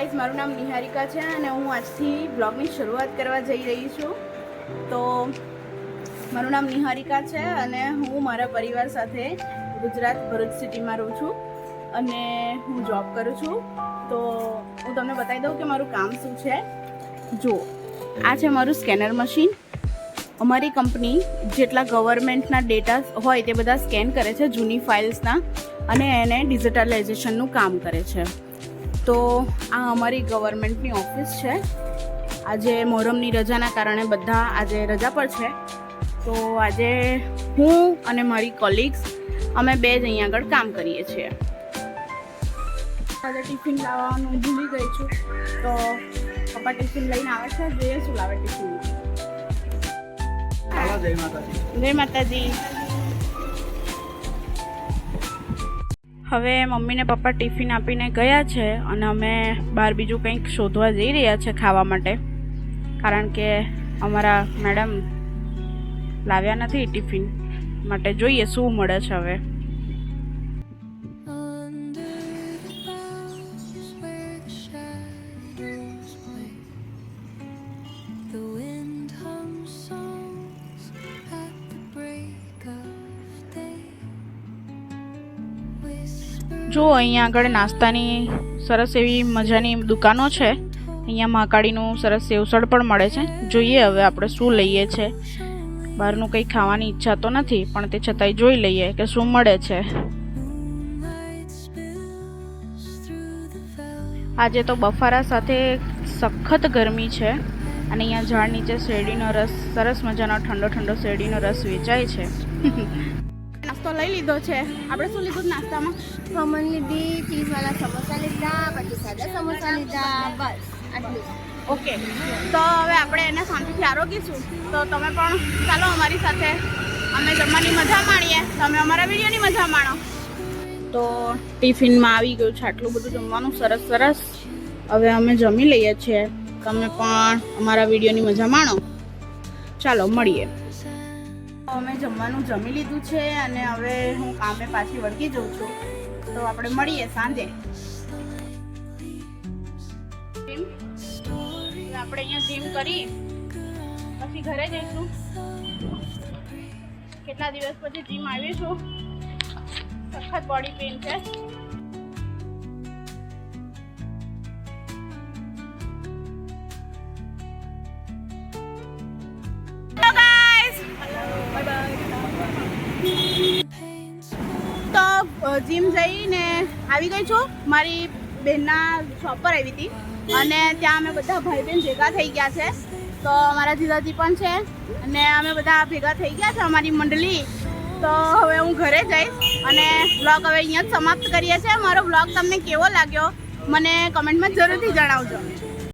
Guys, મારું નામ નિહારિકા છે અને હું આજથી બ્લોગની શરૂઆત કરવા જઈ રહી છું. તો મારું નામ નિહારિકા છે અને હું મારા પરિવાર સાથે ગુજરાત ભરૂચ સિટીમાં રહું છું અને હું જોબ કરું છું. તો હું તમને બતાવી દઉં કે મારું કામ શું છે. જો આ છે મારું સ્કેનર મશીન. અમારી કંપની જેટલા ગવર્મેન્ટના ડેટા હોય તે બધા સ્કેન કરે છે, જૂની ફાઇલ્સના, અને એને ડિજિટલાઇઝેશનનું કામ કરે છે. તો આ અમારી ગવર્મેન્ટની ઓફિસ છે. આજે મોહરમની રજાના કારણે બધા આજે રજા પર છે. તો આજે હું અને મારી કોલિગ્સ અમે બે જ અહીંયા આગળ કામ કરીએ છીએ. આજે ટિફિન લાવવાનું ભૂલી ગઈ છું, તો પપ્પા ટિફિન લઈને આવે છે. જોઈએ શું લાવે ટિફિનમાં. જય માતાજી. હવે મમ્મીને પપ્પા ટિફિન આપીને ગયા છે અને અમે બહાર બીજું કંઈક શોધવા જઈ રહ્યા છે ખાવા માટે, કારણ કે અમારા મેડમ લાવ્યા નથી ટિફિન માટે. જોઈએ શું મળે છે હવે. જો અહીંયા આગળ નાસ્તાની સરસ એવી મજાની દુકાનો છે. અહીંયા મહાકાળીનું સરસ સેવસળ પણ મળે છે. જોઈએ હવે આપણે શું લઈએ છે. બહારનું કંઈ ખાવાની ઈચ્છા તો નથી, પણ તે છતાંય જોઈ લઈએ કે શું મળે છે. આજે તો બફારા સાથે સખત ગરમી છે અને અહીંયા ઝાડ નીચે શેરડીનો રસ, સરસ મજાનો ઠંડો ઠંડો શેરડીનો રસ વેચાય છે. નાસ્તો લઈ લીધો છે. આપણે શું લીધું નાસ્તામાં? ખમણ લીધી, ચીઝવાળા સમોસા લીધા, પછી સાદા સમોસા લીધા, બસ આટલું. ઓકે, તો હવે આપણે એને શાંતિથી આરોગીશું. તો તમે પણ ચાલો અમારી સાથે, અમે જમવાની મજા માણીએ, તમે અમારા વિડીયોની મજા માણો. તો ટિફિનમાં આવી ગયું છે આટલું બધું જમવાનું, સરસ સરસ. હવે અમે જમી લઈએ છીએ, તમે પણ અમારા વિડીયોની મજા માણો. ચાલો મળીએ. અમે જમવાનું જમી લીધું છે અને હવે હું કામે પાછી વળગી જઉં છું. તો આપણે મળીએ સાંજે. આપણે અહીંયા જીમ કરી પછી ઘરે જઈશું. કેટલા દિવસ પછી જીમ આવીશું. સખત બોડી પેઇન છે. તો જીમ જઈને આવી ગઈ છું. મારી બહેનના શોપ પર આવી હતી અને ત્યાં અમે બધા ભાઈ બહેન ભેગા થઈ ગયા છે. તો અમારા જીજાજી પણ છે અને અમે બધા ભેગા થઈ ગયા છે, અમારી મંડળી. તો હવે હું ઘરે જઈશ અને વ્લોગ હવે અહીંયા જ સમાપ્ત કરીએ છીએ. મારો વ્લોગ તમને કેવો લાગ્યો મને કમેન્ટમાં જરૂરથી જણાવજો.